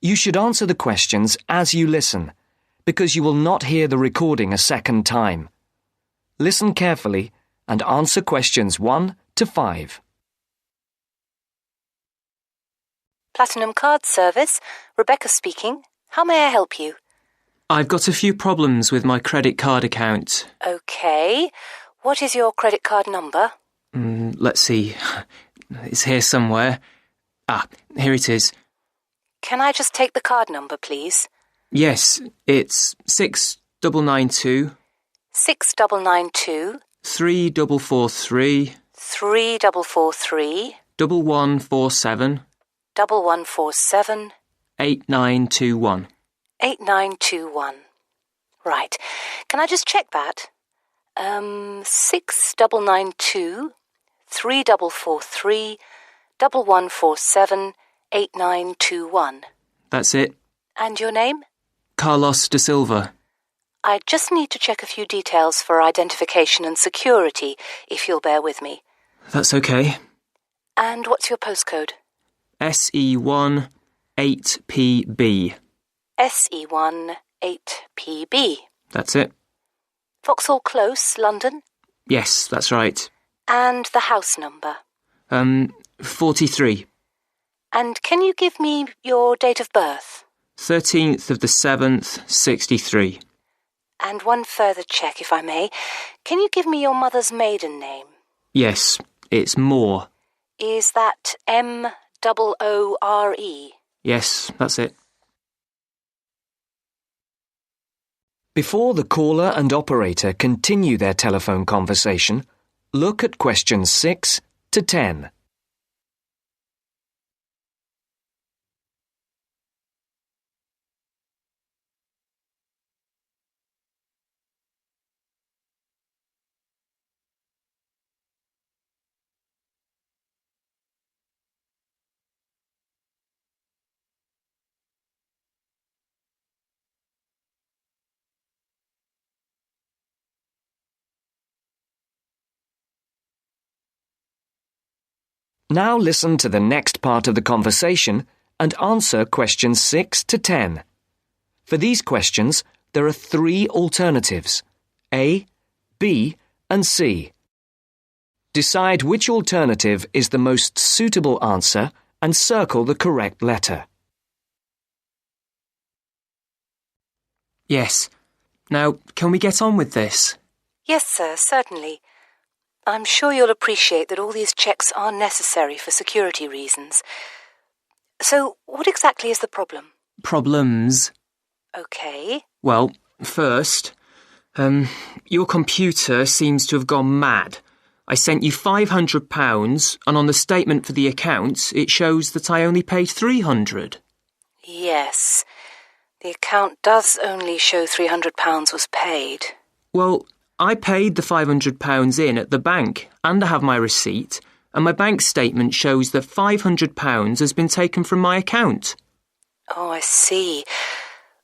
You should answer the questions as you listen, because you will not hear the recording a second time. Listen carefully and answer questions 1 to 5. Platinum Card Service, Rebecca speaking. How may I help you? I've got a few problems with my credit card account. Okay. What is your credit card number? Let's see. It's here somewhere. Here it is. Can I just take the card number, please? Yes, it's 6992 6992 3443 3443 1147 1147 8921. 8921. Right. Can I just check that? 6992 3443 1147 8921. That's it. And your name? Carlos de Silva. I just need to check a few details for identification and security, if you'll bear with me. That's okay. And what's your postcode? SE1 8PB. SE1 8PB. That's it. Vauxhall Close, London? Yes, that's right. And the house number? 43. And can you give me your date of birth? 13th of the 7th, 63. And one further check, if I may. Can you give me your mother's maiden name? Yes, it's Moore. Is that M-O-O-R-E? Yes, that's it. Before the caller and operator continue their telephone conversation, look at questions 6 to 10. Now listen to the next part of the conversation and answer questions 6 to 10. For these questions, there are 3 alternatives: A, B, and C. Decide which alternative is the most suitable answer and circle the correct letter. Yes. Now, can we get on with this? Yes, sir, certainly. I'm sure you'll appreciate that all these checks are necessary for security reasons. So, what exactly is the problem? Problems? Okay. Well, first, your computer seems to have gone mad. I sent you £500 and on the statement for the account it shows that I only paid £300. Yes. The account does only show £300 was paid. Well, I paid the £500 in at the bank and I have my receipt, and my bank statement shows that £500 has been taken from my account. Oh, I see.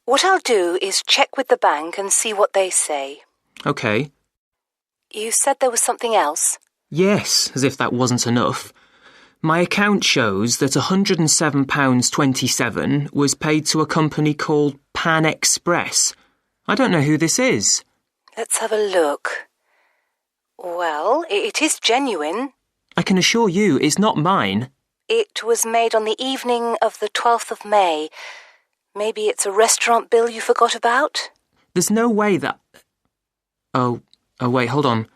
What I'll do is check with the bank and see what they say. OK. You said there was something else? Yes, as if that wasn't enough. My account shows that £107.27 was paid to a company called Pan Express. I don't know who this is. Let's have a look. Well, it is genuine. I can assure you it's not mine. It was made on the evening of the 12th of May. Maybe it's a restaurant bill you forgot about? There's no way that... Oh, wait, hold on.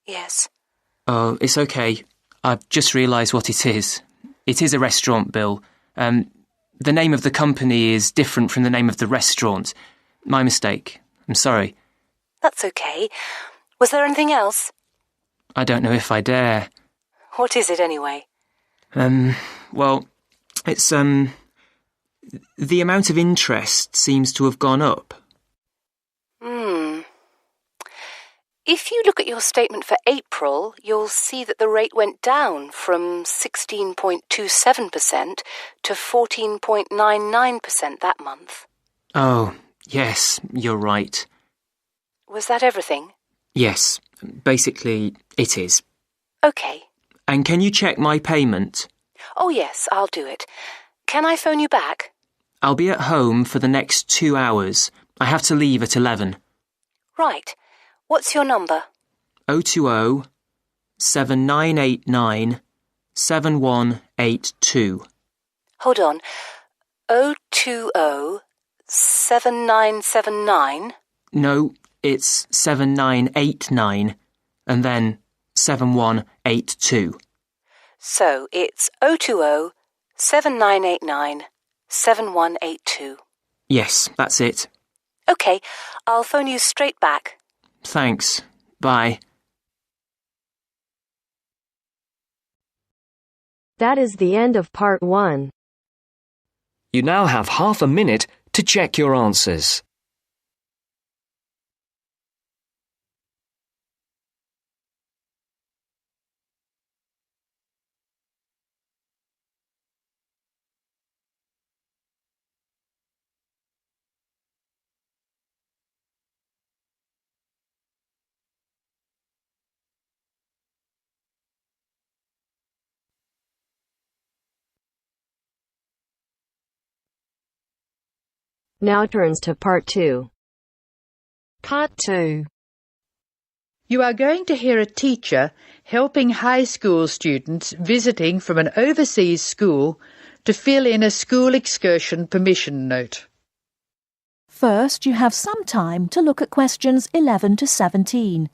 Yes. Oh, it's okay. I've just realised what it is. It is a restaurant bill. The name of the company is different from the name of the restaurant. My mistake. I'm sorry. That's okay. Was there anything else? I don't know if I dare. What is it anyway? Well, it's, the amount of interest seems to have gone up. If you look at your statement for April, you'll see that the rate went down from 16.27% to 14.99% that month. Oh, yes, you're right. Was that everything? Yes, basically it is. OK. And can you check my payment? Oh, yes, I'll do it. Can I phone you back? I'll be at home for the next 2 hours. I have to leave at 11. Right. What's your number? 020 7989 7182. Hold on. 020 7979? No, it's 7989 and then 7182. So it's 020 7989 7182. Yes, that's it. OK, I'll phone you straight back. Thanks. Bye. That is the end of part 1. You now have half a minute to check your answers. Now turns to part 2. Part 2. You are going to hear a teacher helping high school students visiting from an overseas school to fill in a school excursion permission note. First, you have some time to look at questions 11 to 17.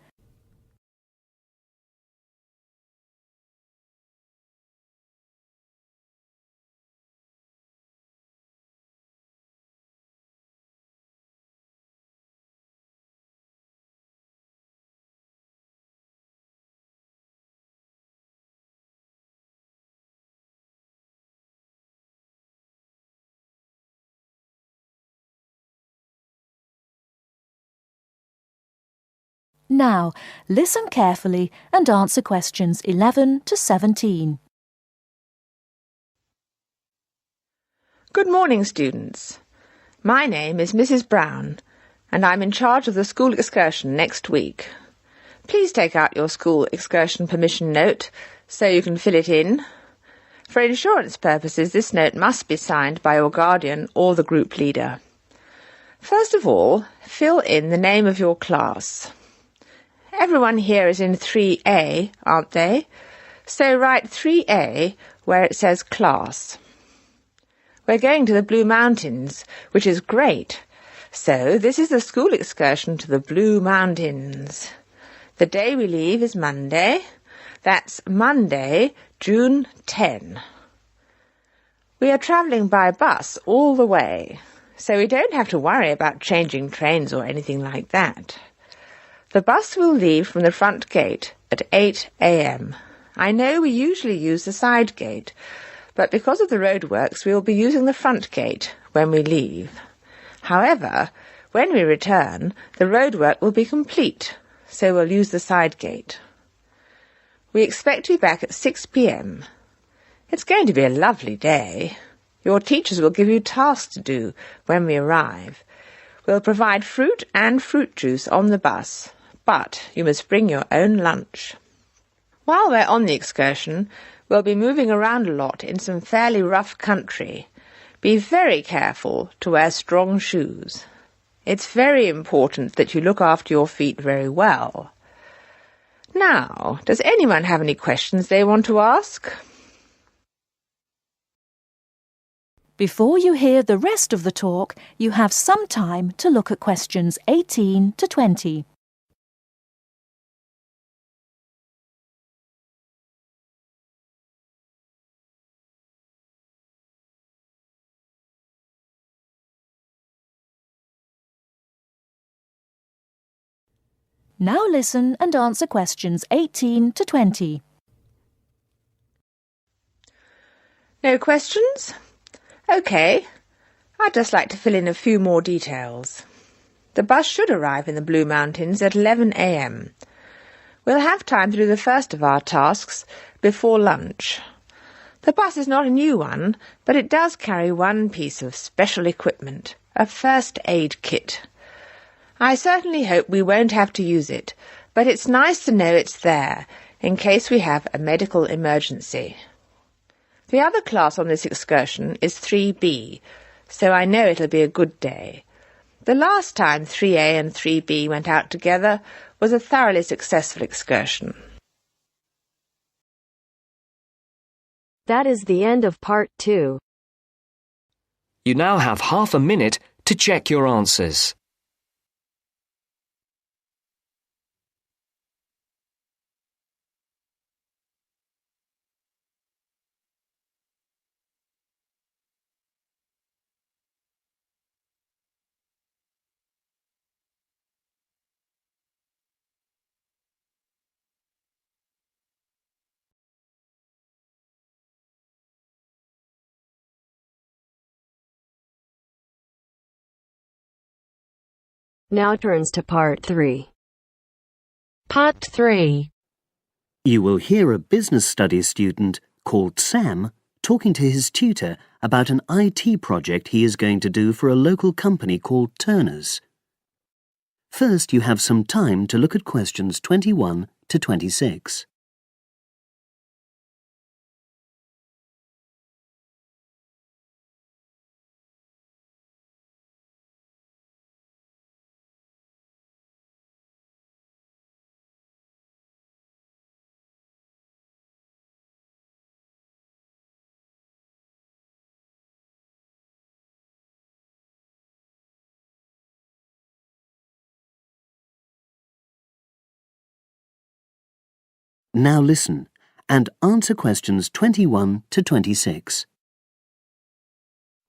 Now, listen carefully and answer questions 11 to 17. Good morning, students. My name is Mrs. Brown, and I'm in charge of the school excursion next week. Please take out your school excursion permission note so you can fill it in. For insurance purposes, this note must be signed by your guardian or the group leader. First of all, fill in the name of your class. Everyone here is in 3A, aren't they? So write 3A where it says class. We're going to the Blue Mountains, which is great. So this is the school excursion to the Blue Mountains. The day we leave is Monday. That's Monday, June 10. We are travelling by bus all the way, so we don't have to worry about changing trains or anything like that. The bus will leave from the front gate at 8 a.m. I know we usually use the side gate, but because of the roadworks we will be using the front gate when we leave. However, when we return, the roadwork will be complete, so we'll use the side gate. We expect to be back at 6 p.m. It's going to be a lovely day. Your teachers will give you tasks to do when we arrive. We'll provide fruit and fruit juice on the bus, but you must bring your own lunch. While we're on the excursion, we'll be moving around a lot in some fairly rough country. Be very careful to wear strong shoes. It's very important that you look after your feet very well. Now, does anyone have any questions they want to ask? Before you hear the rest of the talk, you have some time to look at questions 18 to 20. Now listen and answer questions 18 to 20. No questions? OK. I'd just like to fill in a few more details. The bus should arrive in the Blue Mountains at 11 a.m. We'll have time to do the first of our tasks before lunch. The bus is not a new one, but it does carry one piece of special equipment, a first aid kit. I certainly hope we won't have to use it, but it's nice to know it's there in case we have a medical emergency. The other class on this excursion is 3B, so I know it'll be a good day. The last time 3A and 3B went out together was a thoroughly successful excursion. That is the end of part 2. You now have half a minute to check your answers. Now turns to part 3. Part 3. You will hear a business studies student called Sam talking to his tutor about an IT project he is going to do for a local company called Turner's. First, you have some time to look at questions 21 to 26. Now listen and answer questions 21 to 26.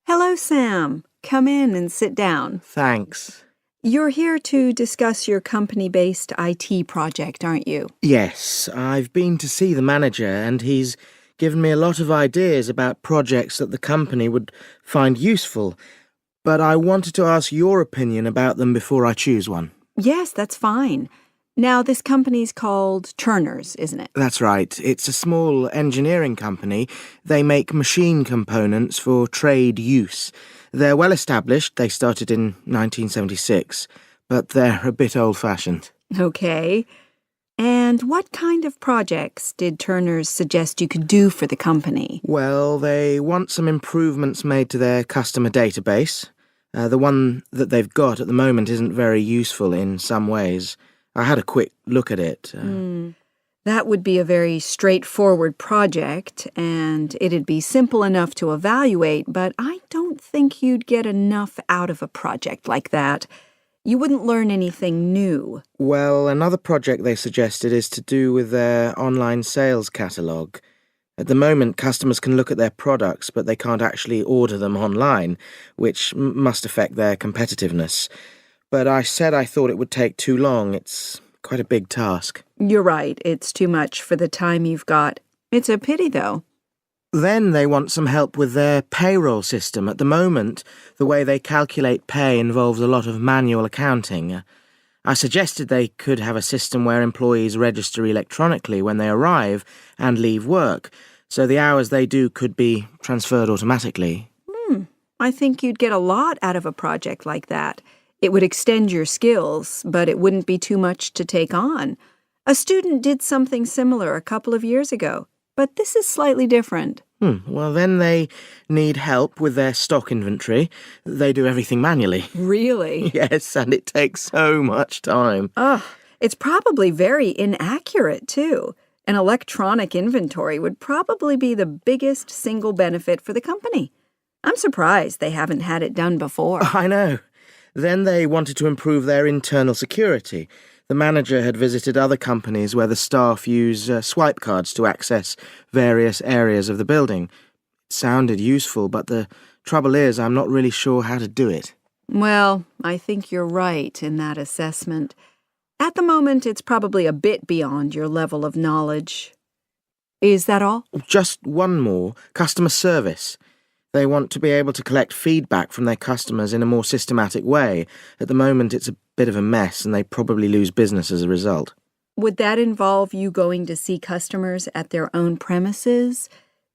Hello, Sam. Come in and sit down. Thanks. You're here to discuss your company-based IT project, aren't you? Yes, I've been to see the manager and he's given me a lot of ideas about projects that the company would find useful, but I wanted to ask your opinion about them before I choose one. Yes, that's fine. Now, this company's called Turner's, isn't it? That's right. It's a small engineering company. They make machine components for trade use. They're well established. They started in 1976, but they're a bit old-fashioned. Okay. And what kind of projects did Turner's suggest you could do for the company? Well, they want some improvements made to their customer database. The one that they've got at the moment isn't very useful in some ways. I had a quick look at it. That would be a very straightforward project, and it'd be simple enough to evaluate, but I don't think you'd get enough out of a project like that. You wouldn't learn anything new. Well, another project they suggested is to do with their online sales catalogue. At the moment, customers can look at their products, but they can't actually order them online, which must affect their competitiveness. But I said I thought it would take too long. It's quite a big task. You're right. It's too much for the time you've got. It's a pity, though. Then they want some help with their payroll system. At the moment, the way they calculate pay involves a lot of manual accounting. I suggested they could have a system where employees register electronically when they arrive and leave work, so the hours they do could be transferred automatically. I think you'd get a lot out of a project like that. It would extend your skills, but it wouldn't be too much to take on. A student did something similar a couple of years ago, but this is slightly different. Well, then they need help with their stock inventory. They do everything manually. Really? Yes, and it takes so much time. It's probably very inaccurate, too. An electronic inventory would probably be the biggest single benefit for the company. I'm surprised they haven't had it done before. I know. Then they wanted to improve their internal security. The manager had visited other companies where the staff use swipe cards to access various areas of the building. It sounded useful, but the trouble is I'm not really sure how to do it. Well, I think you're right in that assessment. At the moment, it's probably a bit beyond your level of knowledge. Is that all? Just one more. Customer service. They want to be able to collect feedback from their customers in a more systematic way. At the moment, it's a bit of a mess, and they probably lose business as a result. Would that involve you going to see customers at their own premises?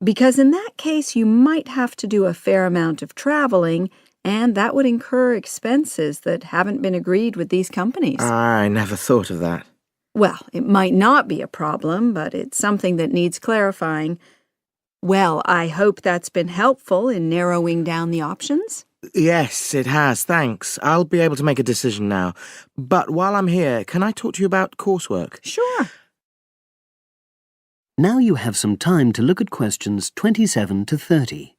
Because in that case, you might have to do a fair amount of traveling, and that would incur expenses that haven't been agreed with these companies. I never thought of that. Well, it might not be a problem, but it's something that needs clarifying. Well, I hope that's been helpful in narrowing down the options. Yes, it has, thanks. I'll be able to make a decision now. But while I'm here, can I talk to you about coursework? Sure. Now you have some time to look at questions 27 to 30.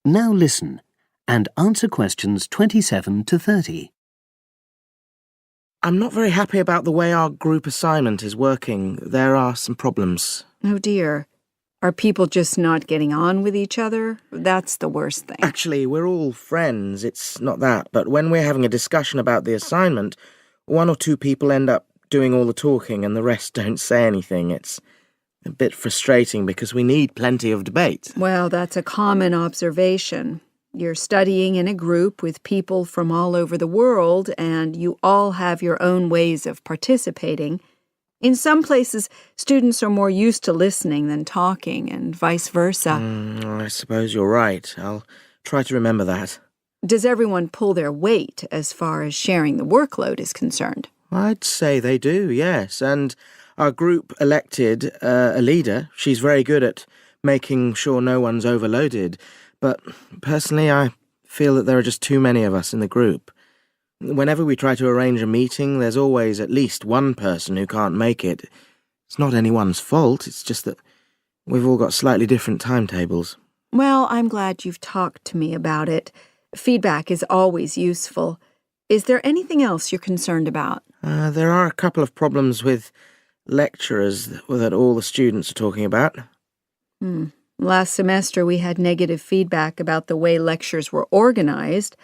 Now listen and answer questions 27 to 30. I'm not very happy about the way our group assignment is working. There are some problems. Oh dear. Are people just not getting on with each other? That's the worst thing. Actually, we're all friends, it's not that. But when we're having a discussion about the assignment, one or two people end up doing all the talking and the rest don't say anything. It's a bit frustrating because we need plenty of debate. Well, that's a common observation. You're studying in a group with people from all over the world, and you all have your own ways of participating. In some places, students are more used to listening than talking, and vice versa. I suppose you're right. I'll try to remember that. Does everyone pull their weight as far as sharing the workload is concerned? I'd say they do, yes. And our group elected a leader. She's very good at making sure no one's overloaded. But personally, I feel that there are just too many of us in the group. Whenever we try to arrange a meeting, there's always at least one person who can't make it. It's not anyone's fault, it's just that we've all got slightly different timetables. Well, I'm glad you've talked to me about it. Feedback is always useful. Is there anything else you're concerned about? There are a couple of problems with lecturers that all the students are talking about. Last semester, we had negative feedback about the way lectures were organized.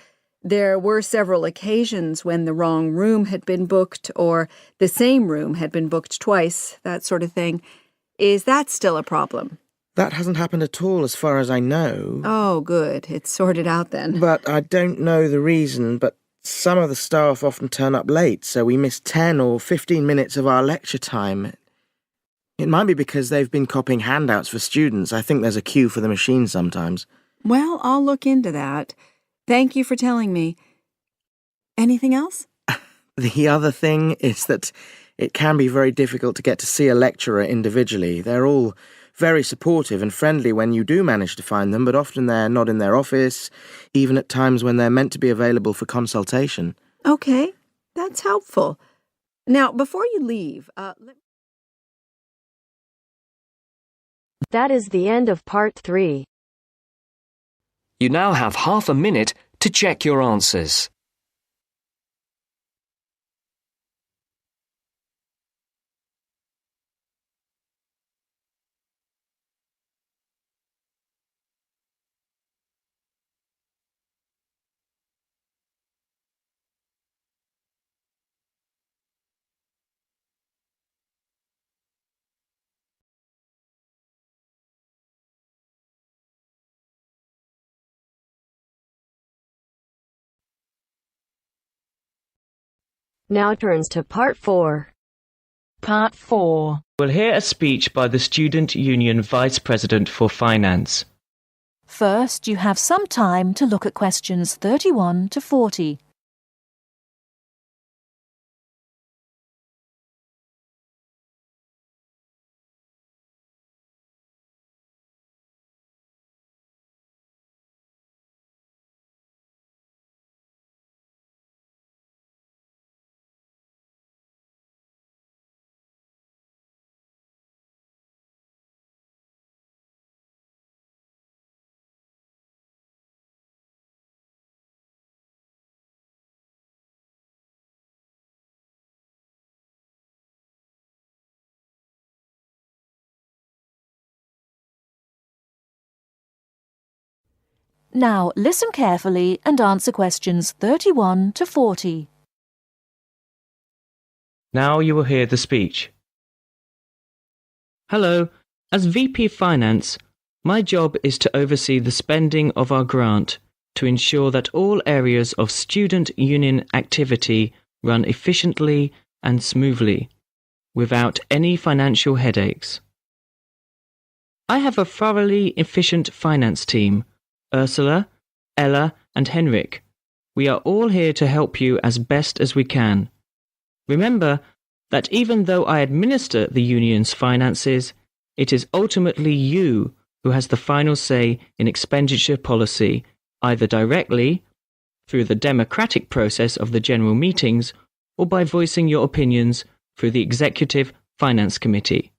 There were several occasions when the wrong room had been booked or the same room had been booked twice, that sort of thing. Is that still a problem? That hasn't happened at all as far as I know. Oh, good. It's sorted out then. But I don't know the reason, but some of the staff often turn up late, so we miss 10 or 15 minutes of our lecture time. It might be because they've been copying handouts for students. I think there's a queue for the machine sometimes. Well, I'll look into that. Thank you for telling me. Anything else? The other thing is that it can be very difficult to get to see a lecturer individually. They're all very supportive and friendly when you do manage to find them, but often they're not in their office, even at times when they're meant to be available for consultation. Okay, that's helpful. Now, before you leave, That is the end of part 3. You now have half a minute to check your answers. Now turns to part 4. Part 4. We'll hear a speech by the Student Union Vice President for Finance. First, you have some time to look at questions 31 to 40. Now listen carefully and answer questions 31 to 40. Now you will hear the speech. Hello, as VP Finance, my job is to oversee the spending of our grant to ensure that all areas of student union activity run efficiently and smoothly, without any financial headaches. I have a thoroughly efficient finance team. Ursula, Ella, and Henrik. We are all here to help you as best as we can. Remember that even though I administer the union's finances, it is ultimately you who has the final say in expenditure policy, either directly, through the democratic process of the general meetings, or by voicing your opinions through the Executive Finance Committee.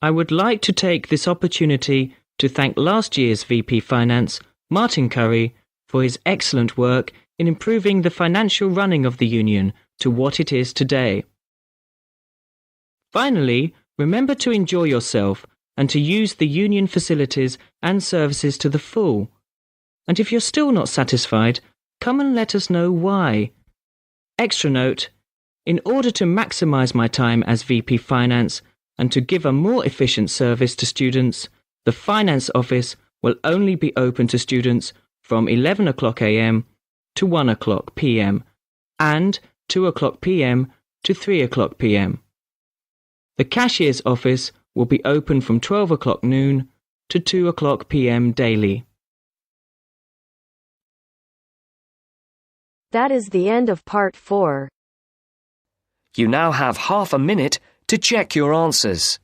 I would like to take this opportunity to thank last year's VP Finance, Martin Curry, for his excellent work in improving the financial running of the union to what it is today. Finally, remember to enjoy yourself and to use the union facilities and services to the full. And if you're still not satisfied, come and let us know why. Extra note, in order to maximise my time as VP Finance and to give a more efficient service to students, the Finance Office will only be open to students from 11 o'clock a.m. to 1 o'clock p.m. and 2 o'clock p.m. to 3 o'clock p.m. The Cashier's Office will be open from 12 o'clock noon to 2 o'clock p.m. daily. That is the end of part 4. You now have half a minute to check your answers.